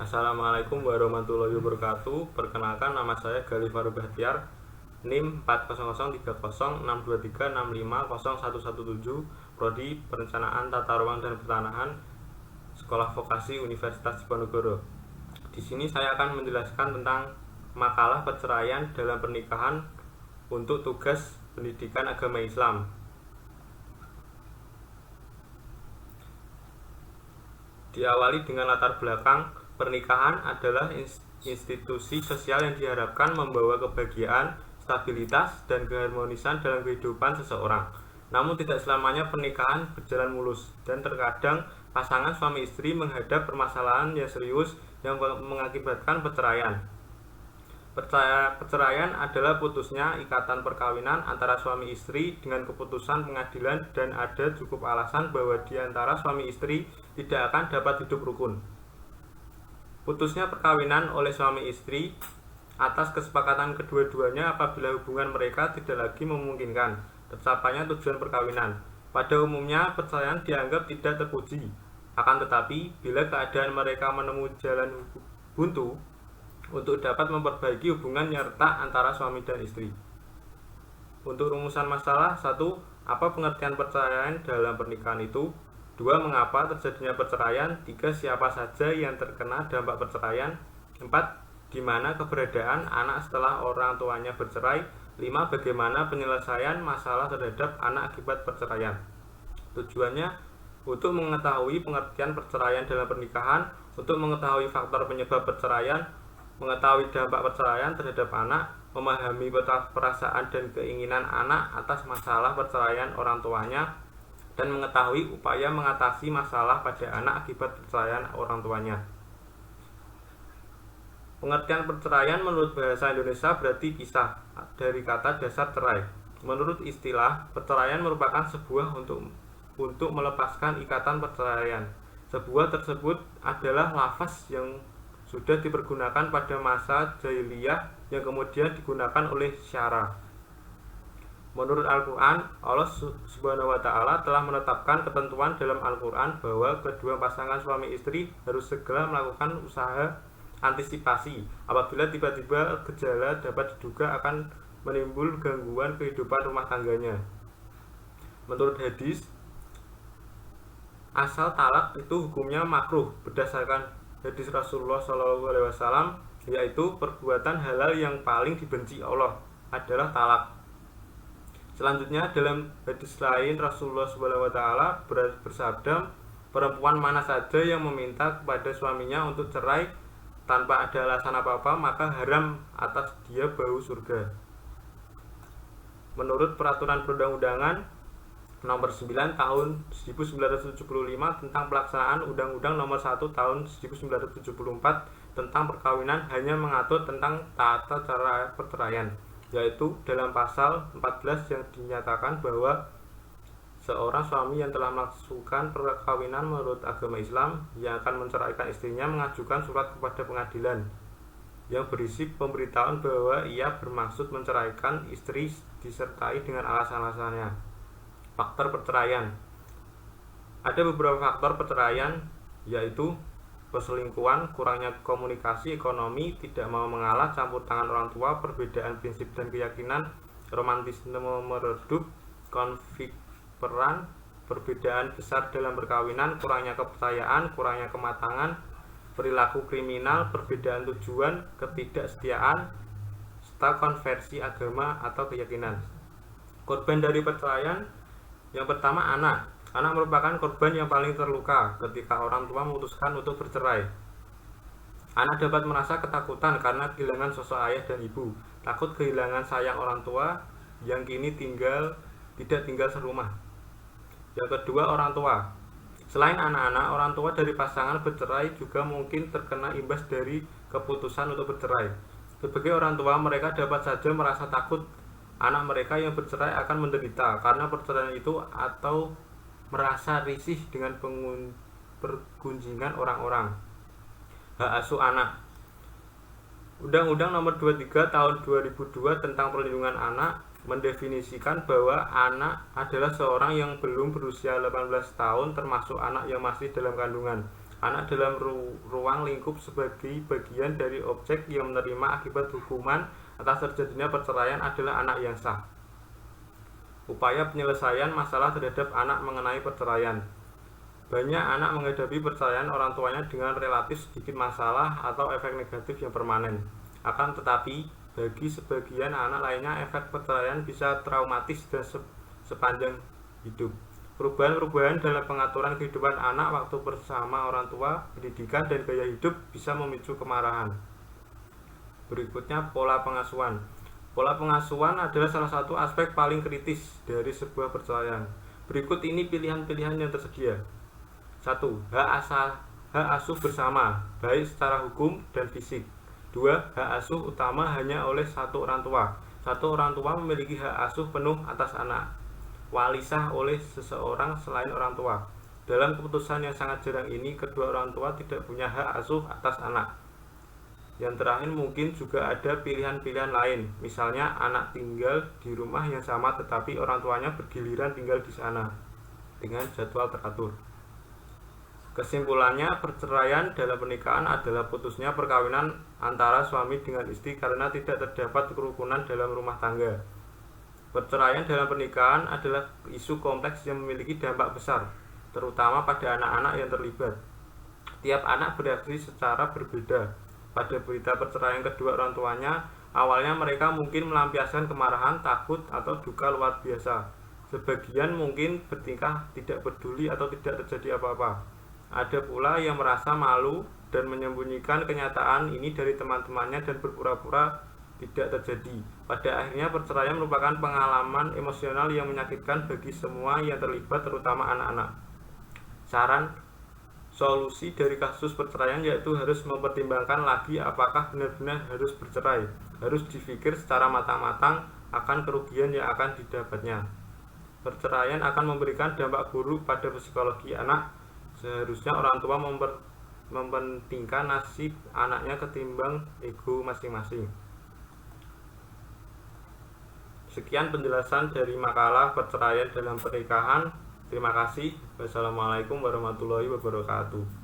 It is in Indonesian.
Assalamualaikum warahmatullahi wabarakatuh. Perkenalkan, nama saya Galih Faru Bahtiar, NIM 4003030650117, Prodi Perencanaan Tata Ruang dan Pertanahan, Sekolah Vokasi Universitas Diponegoro. Di sini saya akan menjelaskan tentang makalah perceraian dalam pernikahan untuk tugas pendidikan agama Islam. Diawali dengan latar belakang, pernikahan adalah institusi sosial yang diharapkan membawa kebahagiaan, stabilitas, dan keharmonisan dalam kehidupan seseorang. Namun tidak selamanya pernikahan berjalan mulus, dan terkadang pasangan suami istri menghadap permasalahan yang serius yang mengakibatkan perceraian. Perceraian adalah putusnya ikatan perkawinan antara suami istri dengan keputusan pengadilan, dan ada cukup alasan bahwa di antara suami istri tidak akan dapat hidup rukun. Putusnya perkawinan oleh suami istri atas kesepakatan kedua-duanya apabila hubungan mereka tidak lagi memungkinkan tercapainya tujuan perkawinan. Pada umumnya perceraian dianggap tidak terpuji. Akan tetapi, bila keadaan mereka menemui jalan buntu untuk dapat memperbaiki hubungan yang retak antara suami dan istri. Untuk rumusan masalah: 1. Apa pengertian perceraian dalam pernikahan itu? 2. Mengapa terjadinya perceraian? 3. Siapa saja yang terkena dampak perceraian? 4. Di mana keberadaan anak setelah orang tuanya bercerai? 5. Bagaimana penyelesaian masalah terhadap anak akibat perceraian? Tujuannya untuk mengetahui pengertian perceraian dalam pernikahan, untuk mengetahui faktor penyebab perceraian, mengetahui dampak perceraian terhadap anak, memahami perasaan dan keinginan anak atas masalah perceraian orang tuanya, dan mengetahui upaya mengatasi masalah pada anak akibat perceraian orang tuanya. Pengertian perceraian menurut bahasa Indonesia berarti pisah dari kata dasar cerai. Menurut istilah, perceraian merupakan sebuah untuk melepaskan ikatan perceraian. Sebuah tersebut adalah lafaz yang sudah dipergunakan pada masa jahiliyah yang kemudian digunakan oleh syara. Menurut Al-Quran, Allah Subhanahu wa Ta'ala telah menetapkan ketentuan dalam Al-Quran bahwa kedua pasangan suami istri harus segera melakukan usaha antisipasi apabila tiba-tiba gejala dapat diduga akan menimbul gangguan kehidupan rumah tangganya. Menurut hadis, asal talak itu hukumnya makruh berdasarkan hadis Rasulullah SAW, yaitu perbuatan halal yang paling dibenci Allah adalah talak. Selanjutnya, dalam hadis lain Rasulullah SWT bersabda, perempuan mana saja yang meminta kepada suaminya untuk cerai tanpa ada alasan apa-apa, maka haram atas dia bau surga. Menurut peraturan perundang-undangan nomor 9 tahun 1975 tentang pelaksanaan Undang-Undang nomor 1 tahun 1974 tentang perkawinan hanya mengatur tentang tata cara perceraian, yaitu dalam pasal 14 yang dinyatakan bahwa seorang suami yang telah melakukan perkawinan menurut agama Islam yang akan menceraikan istrinya mengajukan surat kepada pengadilan yang berisi pemberitahuan bahwa ia bermaksud menceraikan istri disertai dengan alasan-alasannya. Faktor perceraian. Ada beberapa faktor perceraian, yaitu perselingkuhan, kurangnya komunikasi, ekonomi, tidak mau mengalah, campur tangan orang tua, perbedaan prinsip dan keyakinan, romantisme meredup, konflik peran, perbedaan besar dalam perkawinan, kurangnya kepercayaan, kurangnya kematangan, perilaku kriminal, perbedaan tujuan, ketidaksetiaan, serta konversi agama atau keyakinan. Korban dari perceraian: yang pertama, anak. Anak merupakan korban yang paling terluka ketika orang tua memutuskan untuk bercerai. Anak dapat merasa ketakutan karena kehilangan sosok ayah dan ibu, takut kehilangan sayang orang tua yang kini tidak tinggal serumah. Yang kedua, orang tua. Selain anak-anak, orang tua dari pasangan bercerai juga mungkin terkena imbas dari keputusan untuk bercerai. Sebagai orang tua, mereka dapat saja merasa takut anak mereka yang bercerai akan menderita karena perceraian itu, atau merasa risih dengan pergunjingan orang-orang. Hak asuh anak. Undang-Undang nomor 23 tahun 2002 tentang perlindungan anak mendefinisikan bahwa anak adalah seorang yang belum berusia 18 tahun termasuk anak yang masih dalam kandungan. Anak dalam ruang lingkup sebagai bagian dari objek yang menerima akibat hukuman atas terjadinya perceraian adalah anak yang sah. Upaya penyelesaian masalah terhadap anak mengenai perceraian. Banyak anak menghadapi perceraian orang tuanya dengan relatif sedikit masalah atau efek negatif yang permanen. Akan tetapi, bagi sebagian anak lainnya efek perceraian bisa traumatis dan sepanjang hidup. Perubahan-perubahan dalam pengaturan kehidupan anak waktu bersama orang tua, pendidikan, dan gaya hidup bisa memicu kemarahan. Berikutnya, pola pengasuhan. Pola pengasuhan adalah salah satu aspek paling kritis dari sebuah perceraian. Berikut ini pilihan-pilihan yang tersedia. 1. Hak asuh bersama, baik secara hukum dan fisik. 2. Hak asuh utama hanya oleh satu orang tua. Satu orang tua memiliki hak asuh penuh atas anak, walisah oleh seseorang selain orang tua. Dalam keputusan yang sangat jarang ini, kedua orang tua tidak punya hak asuh atas anak. Yang terakhir, mungkin juga ada pilihan-pilihan lain, misalnya anak tinggal di rumah yang sama tetapi orang tuanya bergiliran tinggal di sana dengan jadwal teratur. Kesimpulannya, perceraian dalam pernikahan adalah putusnya perkawinan antara suami dengan istri karena tidak terdapat kerukunan dalam rumah tangga. Perceraian dalam pernikahan adalah isu kompleks yang memiliki dampak besar, terutama pada anak-anak yang terlibat. Tiap anak bereaksi secara berbeda. Pada berita perceraian kedua orang tuanya, awalnya mereka mungkin melampiaskan kemarahan, takut, atau duka luar biasa. Sebagian mungkin bertingkah tidak peduli atau tidak terjadi apa-apa. Ada pula yang merasa malu dan menyembunyikan kenyataan ini dari teman-temannya dan berpura-pura tidak terjadi. Pada akhirnya, perceraian merupakan pengalaman emosional yang menyakitkan bagi semua yang terlibat, terutama anak-anak. Saran solusi dari kasus perceraian yaitu harus mempertimbangkan lagi apakah benar-benar harus bercerai. Harus dipikir secara matang-matang akan kerugian yang akan didapatnya. Perceraian akan memberikan dampak buruk pada psikologi anak. Seharusnya orang tua mementingkan nasib anaknya ketimbang ego masing-masing. Sekian penjelasan dari makalah perceraian dalam pernikahan. Terima kasih. Wassalamualaikum warahmatullahi wabarakatuh.